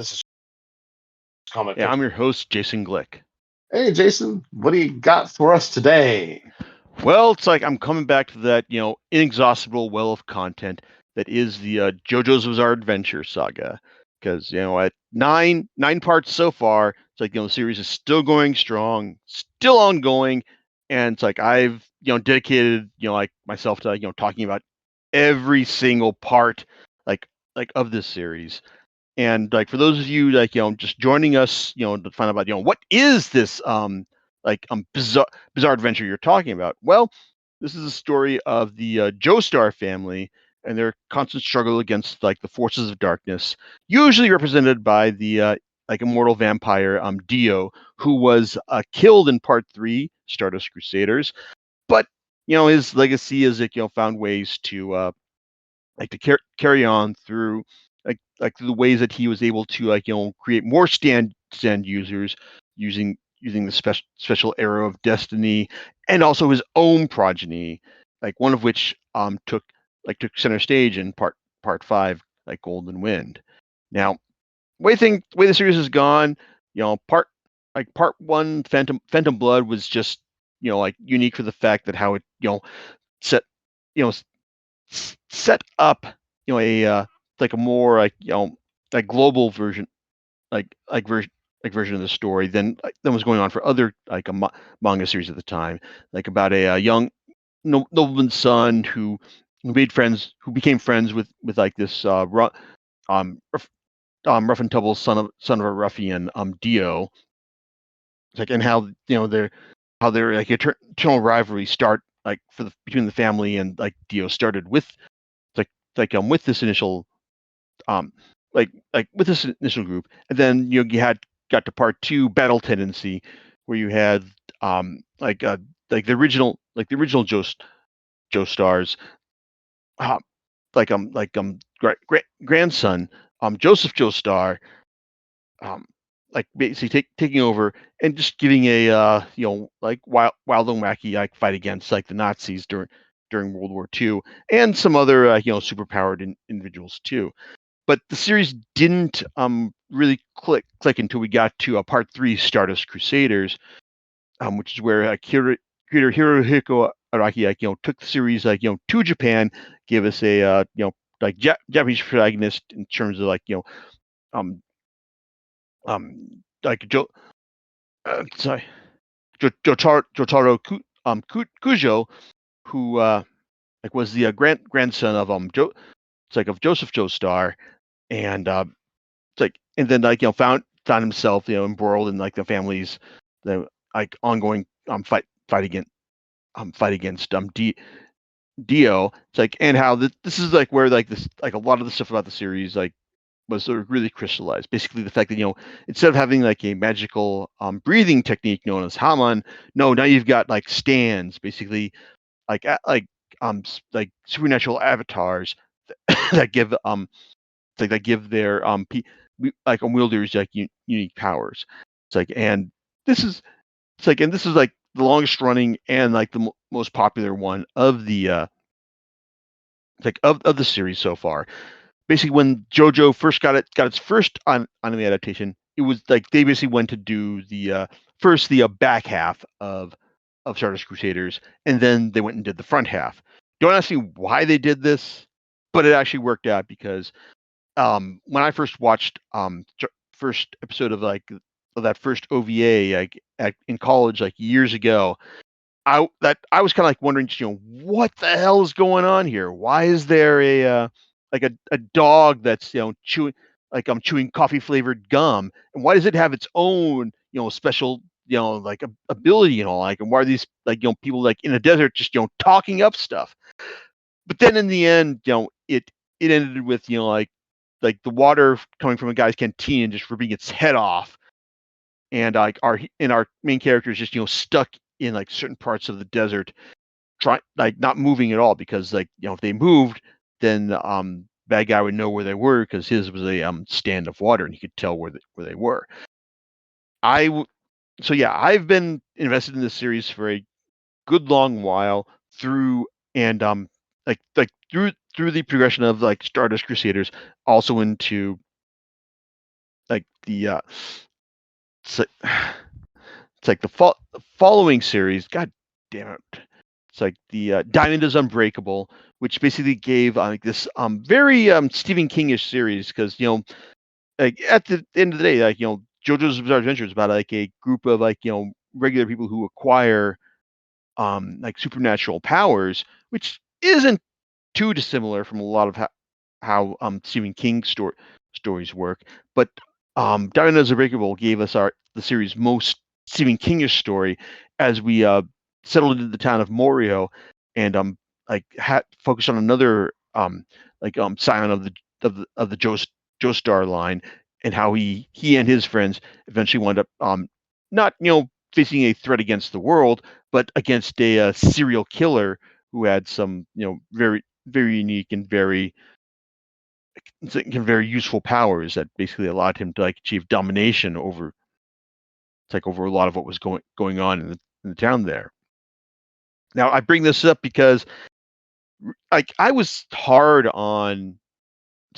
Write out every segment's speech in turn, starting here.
This is comic Yeah, book. I'm your host, Jason Glick. Hey, Jason, what do you got for us today? Well, it's like I'm coming back to that, inexhaustible well of content that is the JoJo's Bizarre Adventure saga. Because at nine parts so far, it's like the series is still going strong, still ongoing, and it's like I've dedicated like myself to talking about every single part like of this series. And like for those of you like just joining us, to find out about what is this bizarre adventure you're talking about. Well, this is a story of the Joestar family and their constant struggle against like the forces of darkness, usually represented by the like immortal vampire Dio, who was killed in part 3, Stardust Crusaders. But his legacy is like found ways to like to carry on through like through the ways that he was able to like create more stand users using the special arrow of destiny, and also his own progeny, like one of which took center stage in part 5, like Golden Wind. Now, way the series has gone, part 1, Phantom Blood, was just like unique for the fact that how it set you know set up a like a more like global version version of the story than was going on for other like manga series at the time, like about a young nobleman's son who became friends with like this rough, rough and tumble son of a ruffian, Dio. It's like, and how their like eternal rivalry start like between the family and like Dio started with this initial um with this initial group, and then you had got to part 2, Battle Tendency, where you had like the original Joe Stars, uh, grandson, Joseph Joestar, um like basically taking over and just giving a like wild and wacky like fight against like the Nazis during World War II, and some other superpowered individuals too. But the series didn't really click until we got to part 3, Stardust Crusaders, which is where creator Hirohiko Araki took the series to Japan, gave us a like Japanese protagonist in terms of like um like sorry, Kujo, who like was the grandson of of Joseph Joestar, and and then like found himself embroiled in like the family's the like ongoing fight against Dio. It's like, and how this is like where like this like a lot of the stuff about the series like was sort of really crystallized. Basically, the fact that instead of having like a magical breathing technique known as Haman, no, now you've got like stands, basically like supernatural avatars that give that give their like wielders like unique powers. It's like, and this is this is like the longest running and like the most popular one of the of the series so far. Basically, when JoJo first got its first anime adaptation, it was like they basically went to do the back half of Stardust Crusaders, and then they went and did the front half. Don't ask me why they did this, but it actually worked out because when I first watched first episode of like of that first OVA in college like years ago, I was kind of like wondering, what the hell is going on here? Why is there a dog that's chewing chewing coffee flavored gum, and why does it have its own special like ability and all, like, and why are these like people like in a desert just talking up stuff? But then in the end, it ended with like the water coming from a guy's canteen and just ripping its head off, and like our main character is just stuck in like certain parts of the desert, trying like not moving at all, because like if they moved, then bad guy would know where they were, because his was a stand of water and he could tell where they were. So yeah, I've been invested in this series for a good long while through, and through the progression of like Stardust Crusaders, also into like it's like, it's like the following series. God damn it! It's like the Diamond is Unbreakable, which basically gave like this very Stephen Kingish series because like at the end of the day, like JoJo's Bizarre Adventure is about like a group of like regular people who acquire like supernatural powers, which isn't too dissimilar from a lot of how Stephen King stories work. But Diamond is Unbreakable gave us the series' most Stephen Kingish story as we settled into the town of Morio and focused on another scion of the Joestar line and how he and his friends eventually wound up not facing a threat against the world but against a serial killer who had some very very unique and very useful powers that basically allowed him to like achieve domination over over a lot of what was going on in the town there. Now I bring this up because like I was hard on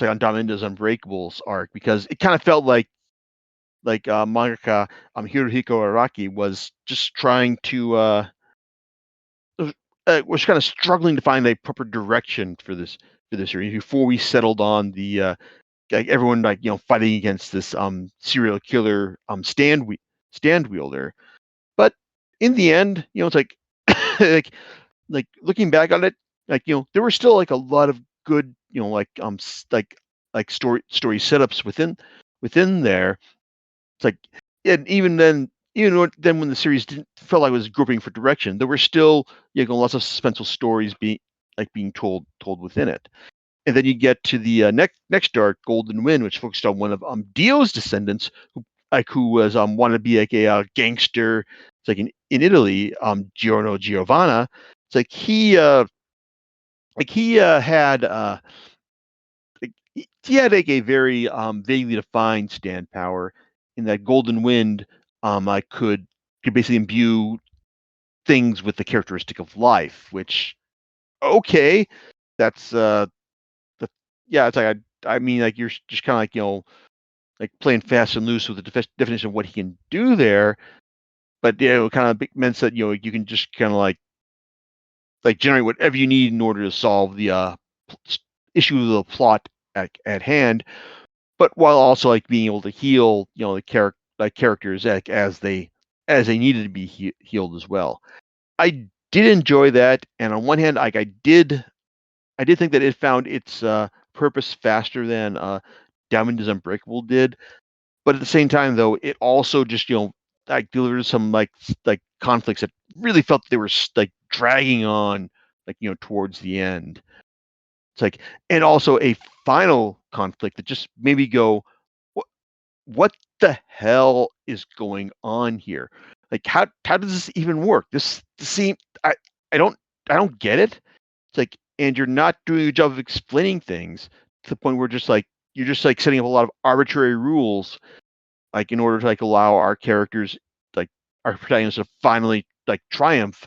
on Domingo's Unbreakable's arc because it kind of felt like mangaka Hirohiko Araki was just trying to was kind of struggling to find a proper direction for this series before we settled on the like everyone like fighting against this serial killer stand wielder. But in the end, it's like like looking back on it, like there were still like a lot of good like story setups within there. It's like and even then. Then when the series didn't felt like it was groping for direction, there were still lots of suspenseful stories being told within it. And then you get to the next arc, Golden Wind, which focused on one of Dio's descendants, who was wanted to be like a gangster. It's like in Italy, Giorno Giovanna. It's like he had he had like a very vaguely defined stand power. In that Golden Wind, I could basically imbue things with the characteristic of life, which okay, that's the yeah, it's like I mean, like you're just kind of like like playing fast and loose with the definition of what he can do there, but it kind of meant that you can just kind of like generate whatever you need in order to solve the issue of the plot at hand, but while also like being able to heal the characters like as they needed to be healed as well. I did enjoy that, and on one hand, like I did think that it found its purpose faster than Diamond is Unbreakable did, but at the same time, though, it also just like delivered some like conflicts that really felt they were like dragging on towards the end. It's like and also a final conflict that just made me go, what what the hell is going on here? Like how does this even work? This seem I don't I don't get it. It's like, and you're not doing a job of explaining things to the point where just like you're just like setting up a lot of arbitrary rules, like in order to like allow our characters, like our protagonists, to finally like triumph,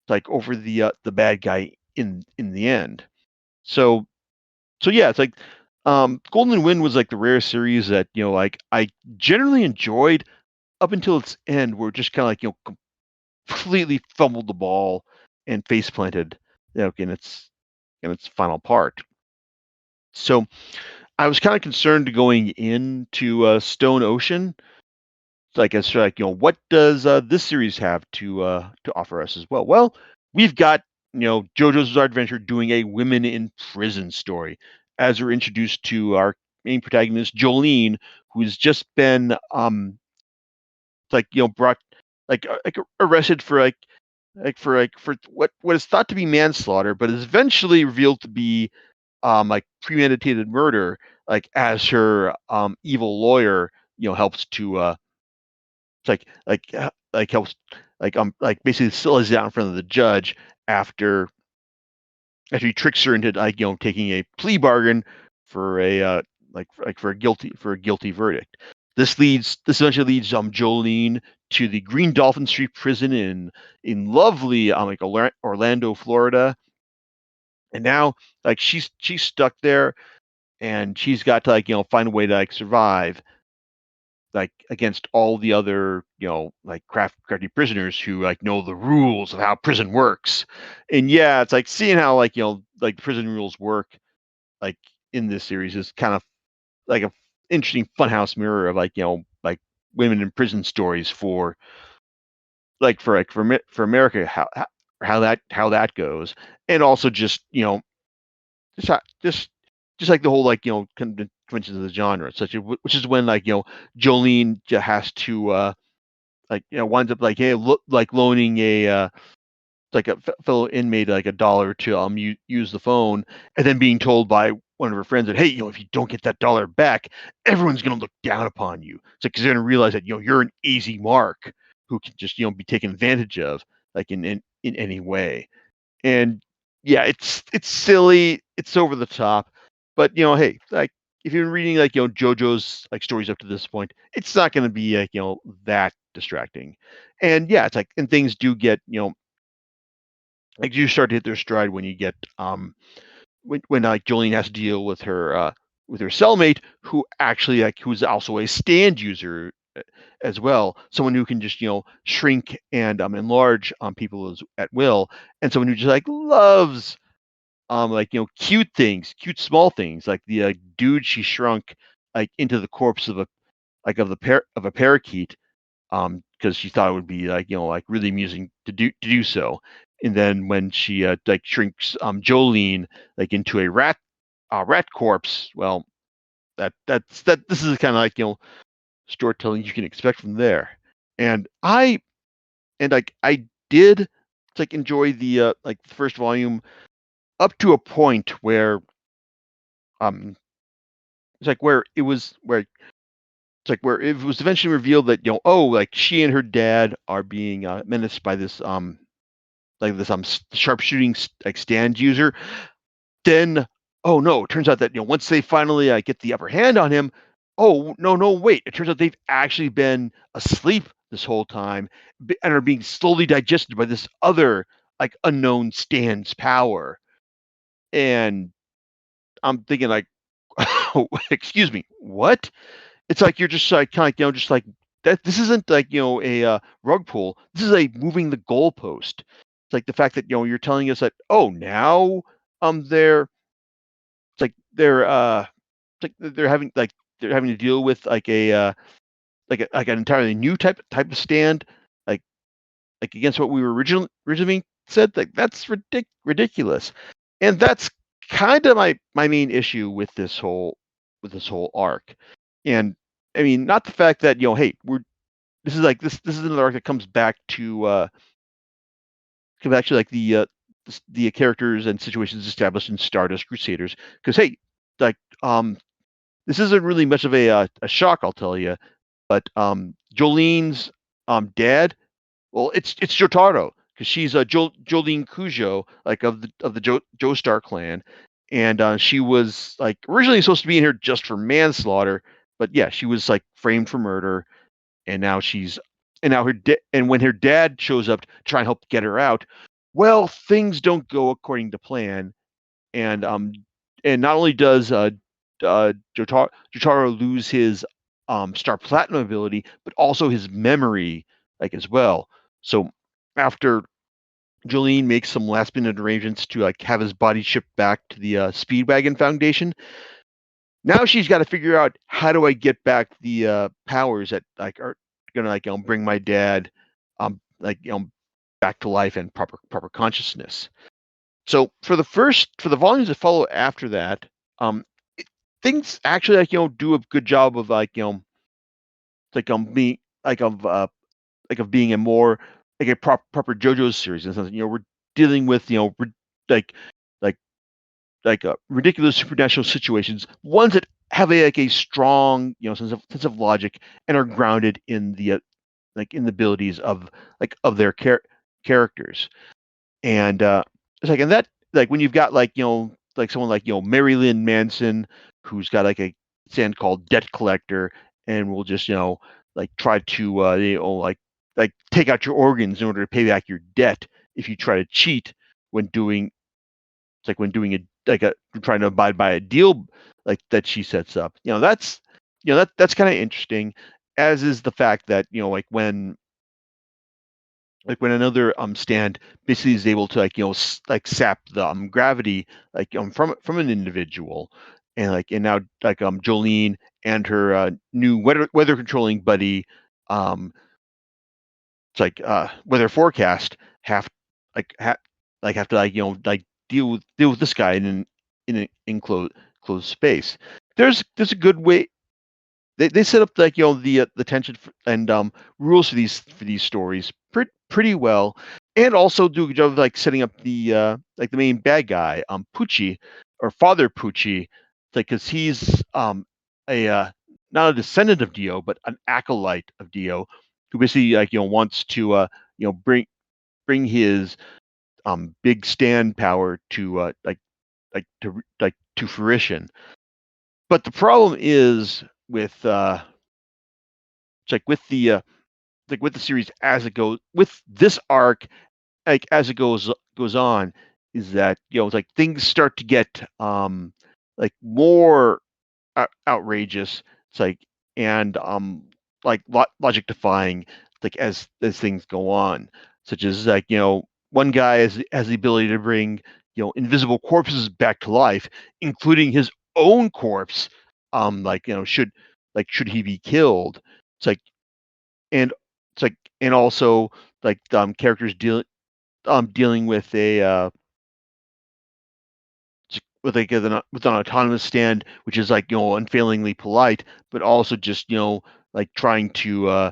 like over the bad guy in the end. So so yeah, it's like Golden Wind was like the rare series that like I generally enjoyed up until its end, where it just kind of like completely fumbled the ball and face planted, in its final part. So I was kind of concerned going into Stone Ocean. Like it's like what does this series have to offer us as well? Well, we've got JoJo's Bizarre Adventure doing a women in prison story, as we're introduced to our main protagonist Jolene, who's just been like brought like arrested for for what is thought to be manslaughter, but is eventually revealed to be like premeditated murder, like as her evil lawyer helps to helps like basically sillies out in front of the judge after after he tricks her into like taking a plea bargain for a for a guilty verdict. This eventually leads Jolene to the Green Dolphin Street prison in lovely like Orlando, Florida, and now like she's stuck there and she's got to like find a way to like survive. like against all the other, like crafty prisoners who like know the rules of how prison works. And yeah, it's like seeing how like like prison rules work like in this series is kind of like a interesting funhouse mirror of like like women in prison stories for for America, how that goes. And also just just just like the whole like conventions of the genre, which is when like Jolene has to like winds up like hey look like loaning a like a fellow inmate like $1 to use the phone, and then being told by one of her friends that hey if you don't get that dollar back, everyone's gonna look down upon you. It's like because they're gonna realize that you're an easy mark who can just be taken advantage of like in any way. And yeah, it's silly, it's over the top, but hey, like if you're reading like JoJo's like stories up to this point, it's not going to be like that distracting. And yeah, it's like and things do get like you start to hit their stride when you get when like Jolene has to deal with her cellmate who actually like who's also a stand user as well, someone who can just shrink and enlarge people at will, and someone who just like loves like cute things, cute small things like the dude she shrunk like into the corpse of a like of a parakeet because she thought it would be like like really amusing to do so. And then when she like shrinks Jolene like into a rat corpse, well that this is kind of like storytelling you can expect from there. And I did like enjoy the like the first volume up to a point where um it's like where it's like where it was eventually revealed that oh like she and her dad are being menaced by this like this sharpshooting like stand user. Then oh no, it turns out that once they finally get the upper hand on him, oh no wait, it turns out they've actually been asleep this whole time and are being slowly digested by this other like unknown stand's power. And I'm thinking like, excuse me, what? It's like you're just like kind of just like that. This isn't like a rug pull. This is a moving the goalpost. It's like the fact that you're telling us that oh now they're it's like it's like they're having to deal with like a like an entirely new type of stand like against what we were originally said. Like that's ridiculous. And that's kind of my main issue with this whole arc. And I mean, not the fact that hey, we're this is like this is another arc that comes back to like the characters and situations established in Stardust Crusaders. Because hey, like this isn't really much of a shock, I'll tell you. But Jolene's dad, well, it's Jotaro because she's Jolene Cujo, like of the Joestar clan, and she was like originally supposed to be in here just for manslaughter, but yeah, she was like framed for murder, and now she's and now and when her dad shows up to try and help get her out, well, things don't go according to plan, and not only does Jotaro lose his Star Platinum ability, but also his memory like as well. So after Jolene makes some last minute arrangements to like have his body shipped back to the Speedwagon Foundation, now she's got to figure out how do I get back the powers that like are gonna like bring my dad like back to life and proper consciousness. So for the volumes that follow after that, um, things actually like do a good job of like like being like of being a more like a proper JoJo's series. And we're dealing with like like ridiculous supernatural situations, ones that have like a strong sense of logic and are grounded in the like in the abilities of like of their characters. And it's like and that like when you've got like like someone like Marilyn Manson who's got like a stand called Debt Collector and will just like try to like take out your organs in order to pay back your debt if you try to cheat when doing it's like when doing a trying to abide by a deal like that she sets up. That's that's kind of interesting. as is the fact that when another stand basically is able to like sap the gravity from an individual, and now Jolene and her new weather controlling buddy, um it's weather forecast, have have have to deal with this guy in an enclosed space. There's a good way. They set up the tension and rules for these stories pretty well, and also do a good job of setting up the main bad guy, Pucci, or Father Pucci, because he's a not a descendant of Dio but an acolyte of Dio, who basically wants to bring his big stand power to to fruition. But the problem is with it's with the series as it goes, with this arc, as it goes on, is that it's things start to get more outrageous. It's and logic defying, as things go on, such as one guy has the ability to bring invisible corpses back to life, including his own corpse. Should he be killed? It's and it's and also characters dealing with a with an autonomous stand, which is unfailingly polite, but also just trying to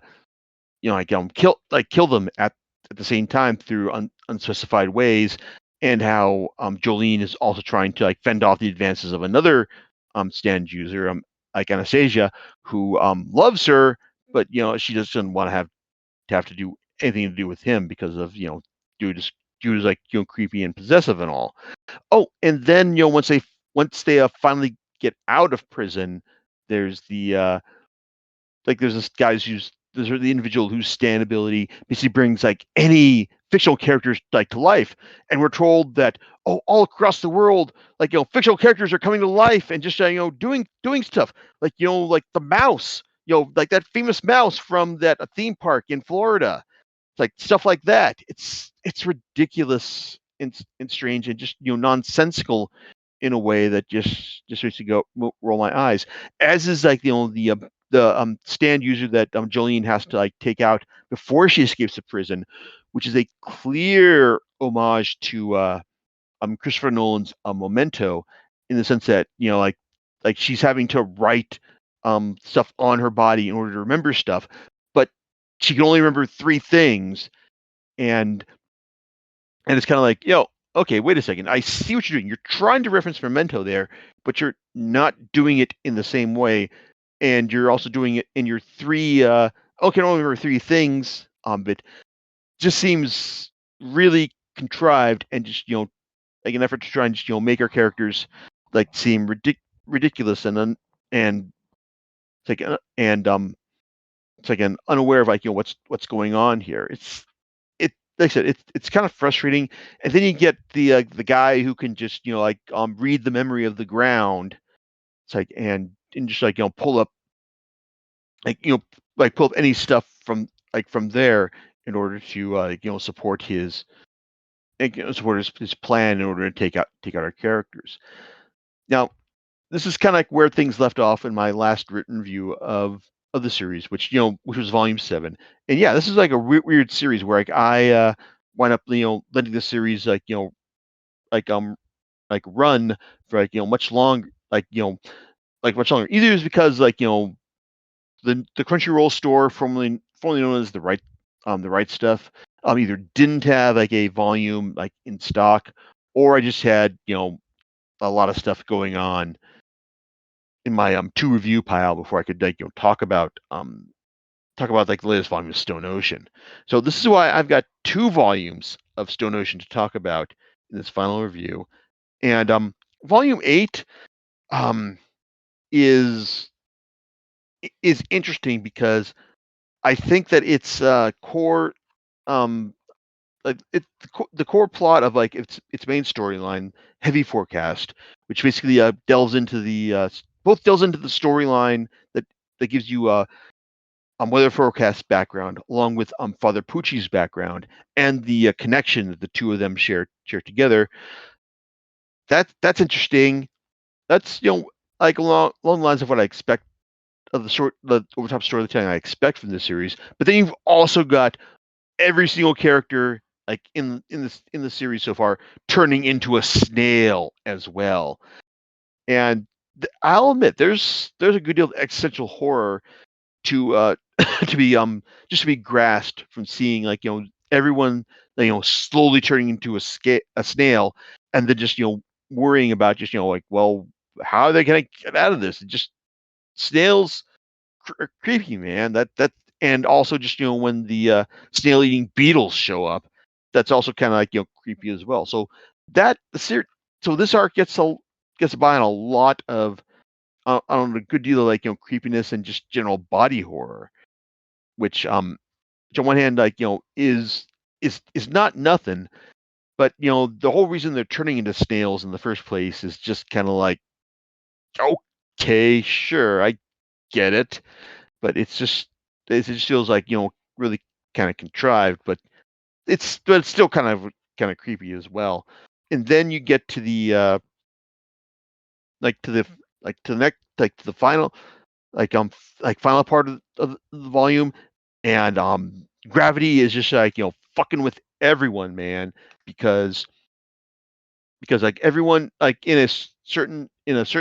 kill them at the same time through unspecified ways, and how Jolene is also trying to fend off the advances of another stand user, Anastasia, who loves her, but she just doesn't want to have to do anything to do with him because of dude is dude is creepy and possessive and all. Oh, and then once they finally get out of prison, there's there's this guy's who's there's the individual whose stand ability basically brings any fictional characters to life, and we're told that all across the world fictional characters are coming to life and just doing stuff like the mouse, like that famous mouse from that theme park in Florida. It's stuff like that. It's ridiculous and strange and just nonsensical in a way that just makes me roll my eyes. As is the stand user that Jolene has to take out before she escapes the prison, which is a clear homage to Christopher Nolan's Memento, in the sense that she's having to write stuff on her body in order to remember stuff, but she can only remember three things, and it's kind of okay, wait a second, I see what you're doing. You're trying to reference Memento there, but you're not doing it in the same way, and you're also doing it in your three. Okay, I only remember three things, but just seems really contrived and just like an effort to try and just make our characters seem ridiculous and and it's an unaware of what's going on here. It like I said, it's kind of frustrating, and then you get the guy who can just read the memory of the ground. It's and just pull up pull up any stuff from there in order to support his plan in order to take out our characters. Now, this is kind of where things left off in my last written review of the series, which was volume 7. And yeah, this is a weird series where I wind up letting the series run for much long much longer. Either it was because the Crunchyroll store, formerly known as the right stuff, either didn't have a volume in stock, or I just had a lot of stuff going on in my to review pile before I could talk about the latest volume of Stone Ocean. So this is why I've got 2 volumes of Stone Ocean to talk about in this final review. And volume 8 um, is interesting because I think that its core the core plot of its main storyline, Heavy Forecast, which basically delves into the both delves into the storyline that gives you weather forecast background, along with Father Pucci's background, and the connection that the two of them share together. That's interesting. That's like along the lines of what I expect of the over top storytelling I expect from this series. But then you've also got every single character like in the series so far turning into a snail as well. And I'll admit there's a good deal of existential horror to to be just to be grasped from seeing like everyone slowly turning into a snail, and then just worrying about just like, well, how are they going to get out of this? And just snails are creepy, man. That and also just when the snail eating beetles show up, that's also kind of like creepy as well. So that the ser- so this arc gets by on a lot of on a good deal of like creepiness and just general body horror, which which on one hand like is not nothing, but the whole reason they're turning into snails in the first place is just kind of like, okay, sure, I get it, but it just feels like really kind of contrived, but it's still kind of creepy as well. And then you get to the like to the to the next like to the final final part of the volume, and gravity is just like fucking with everyone, man, because like everyone like in a certain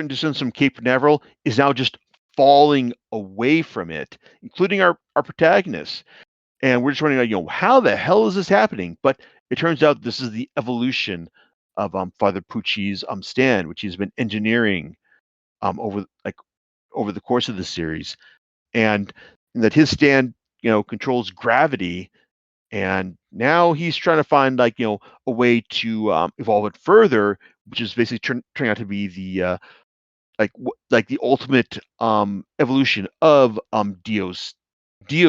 distance from Cape Canaveral is now just falling away from it, including our protagonists. And we're just wondering, like, how the hell is this happening? But it turns out this is the evolution of Father Pucci's stand, which he's been engineering over the course of the series, and that his stand controls gravity, and now he's trying to find like a way to evolve it further, which is basically turning out to be the like the ultimate evolution of Dio's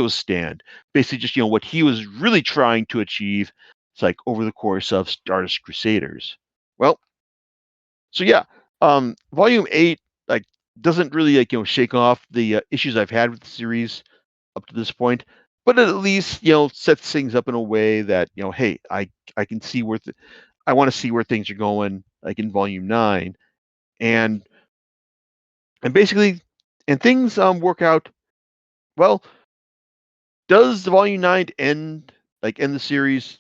stand. Basically, just what he was really trying to achieve. It's like over the course of Stardust Crusaders. Well, so yeah, Volume 8 like doesn't really like shake off the issues I've had with the series up to this point, but it at least sets things up in a way that hey, I can see I want to see where things are going, like in Volume 9, and basically, and things work out well. Does the Volume 9 end the series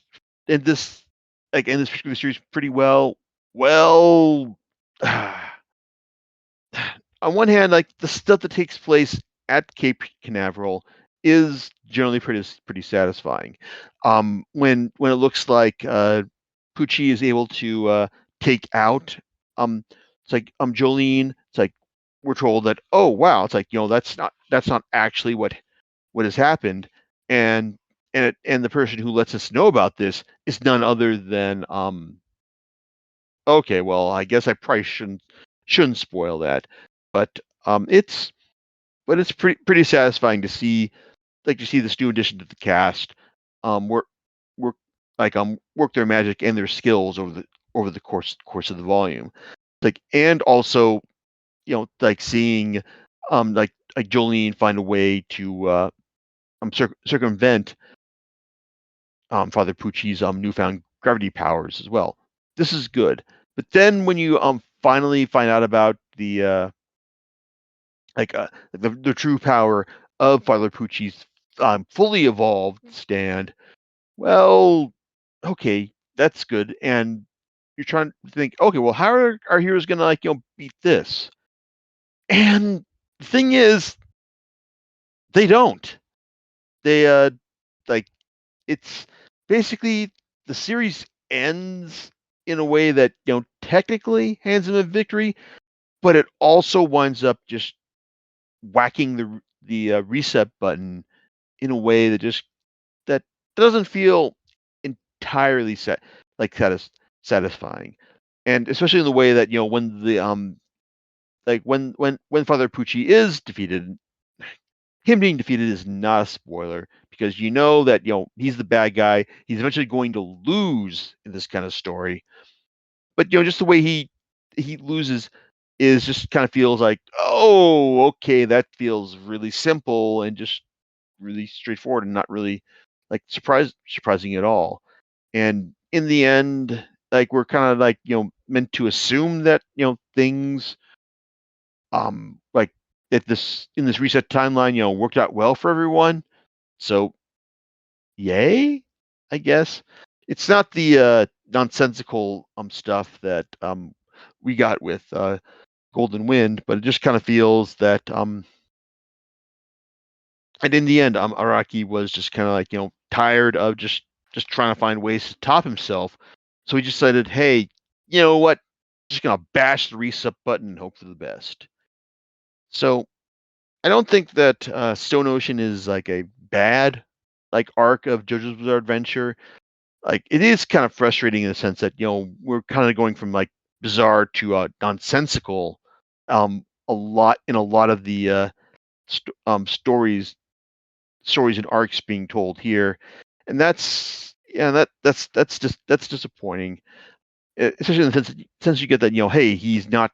end this end this particular series pretty well? Well, on one hand, like the stuff that takes place at Cape Canaveral is generally pretty satisfying. When it looks like Pucci is able to take out it's like Jolene. It's like we're told that, oh wow, it's like that's not actually what has happened, and and the person who lets us know about this is none other than okay, well, I guess I probably shouldn't spoil that, but it's pretty satisfying to see this new addition to the cast work work work their magic and their skills over the course of the volume, like, and also like seeing like Jolene find a way to circumvent Father Pucci's newfound gravity powers as well. This is good. But then when you finally find out about the true power of Father Pucci's fully evolved stand, well, okay, that's good. And you're trying to think, okay, well, how are our heroes gonna beat this? And the thing is, they don't. They like it's basically the series ends in a way that technically hands them a victory, but it also winds up just whacking the reset button in a way that doesn't feel entirely satisfying, and especially in the way that when the when Father Pucci is defeated, him being defeated is not a spoiler, because that he's the bad guy. He's eventually going to lose in this kind of story, but just the way he loses is just kind of feels like, oh, okay, that feels really simple and just really straightforward and not really like surprising at all. And in the end, like we're kind of like meant to assume that things like that this in this reset timeline worked out well for everyone. So yay, I guess. It's not the nonsensical stuff that we got with Golden Wind, but it just kind of feels that and in the end Araki was just kind of like tired of just trying to find ways to top himself. So he decided, hey, you know what? Just gonna bash the reset button and hope for the best. So I don't think that Stone Ocean is like a bad like arc of JoJo's Bizarre Adventure. Like it is kind of frustrating in the sense that we're kind of going from like bizarre to nonsensical a lot of the stories and arcs being told here, and that's yeah that's disappointing. Especially in the sense you get that hey, he's not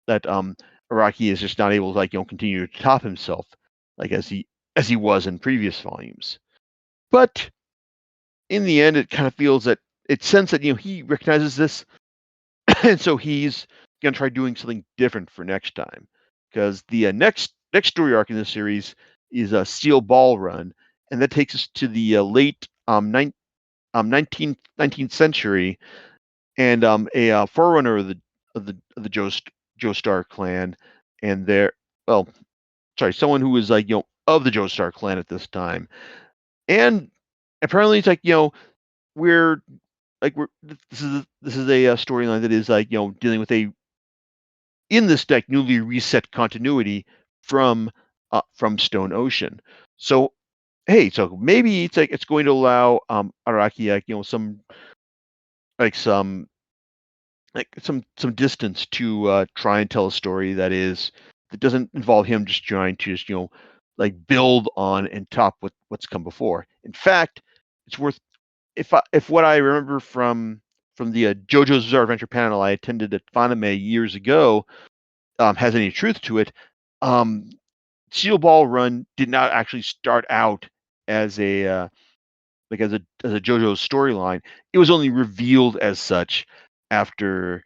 that Araki is just not able to like continue to top himself like as he was in previous volumes. But in the end, it kind of feels that it sense that he recognizes this, and so he's gonna try doing something different for next time. Because the next story arc in this series is a Steel Ball Run, and that takes us to the late 19th century, and a forerunner of the Joestar clan, and their well, sorry, someone who was like of the Joestar clan at this time, and apparently it's like we're we're this is a storyline that is like dealing with a in this deck newly reset continuity from Stone Ocean. So hey, so maybe it's like it's going to allow Araki like like some some distance to try and tell a story that doesn't involve him just trying to just like build on and top what's come before. In fact, it's worth if what I remember from the JoJo's Bizarre Adventure panel I attended at Fanime years ago has any truth to it, um, Steel Ball Run did not actually start out as a like as a JoJo storyline. It was only revealed as such after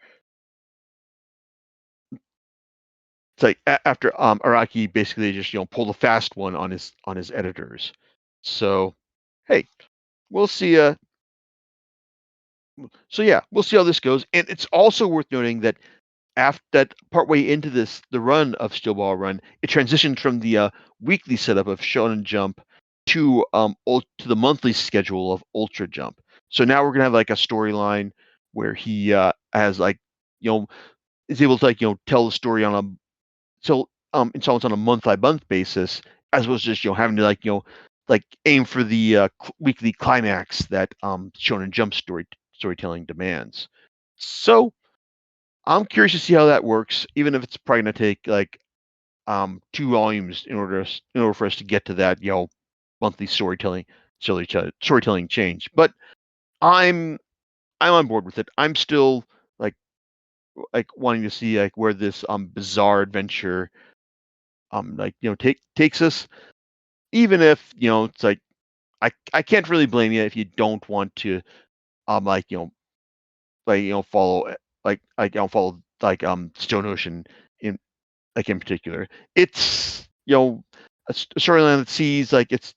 it's like after Araki basically just pulled a fast one on his editors. So hey, we'll see. So yeah, we'll see how this goes. And it's also worth noting that after that partway into the run of Steel Ball Run, it transitioned from the weekly setup of Shonen Jump to to the monthly schedule of Ultra Jump. So now we're gonna have like a storyline where he has like you know is able to like tell the story on a installments on a month by month basis, as opposed to just having to like like aim for the weekly climax that Shonen Jump storytelling demands. So I'm curious to see how that works, even if it's probably going to take like 2 volumes in order for us to get to that monthly storytelling change. But I'm I'm on board with it. I'm still like wanting to see like where this bizarre adventure like takes us, even if it's like I can't really blame you if you don't want to like follow like follow like Stone Ocean in in particular. It's a storyline that sees like its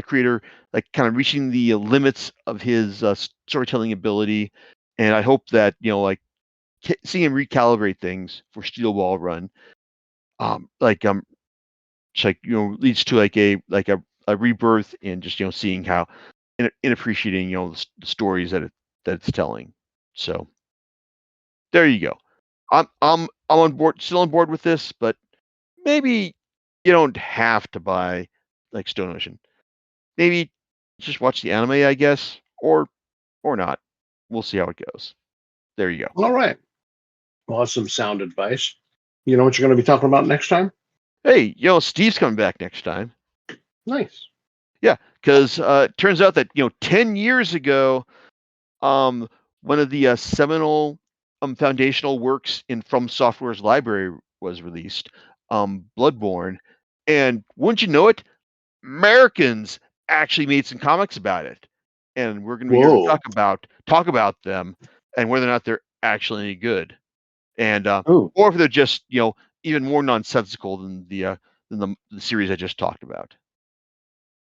creator like kind of reaching the limits of his storytelling ability, and I hope that see him recalibrate things for Steel Ball Run. Like it's like leads to like a rebirth in just seeing how in appreciating the stories that it's telling. So there you go. I'm on board, still on board with this, but maybe you don't have to buy like Stone Ocean. Maybe just watch the anime, I guess, or not. We'll see how it goes. There you go. All right. Well, that's some sound advice. You know what you're going to be talking about next time? Hey, Steve's coming back next time. Nice. Yeah, because it turns out that 10 years ago, um, one of the seminal foundational works in From Software's library was released, Bloodborne, and wouldn't you know it, Americans actually made some comics about it, and we're going to be here to Whoa. talk about them and whether or not they're actually any good, and Oh, or if they're just even more nonsensical than the series I just talked about.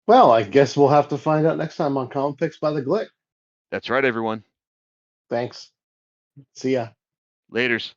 well, I guess we'll have to find out next time on Comic Picks by the Glick. That's right, everyone. Thanks. See ya. Laters.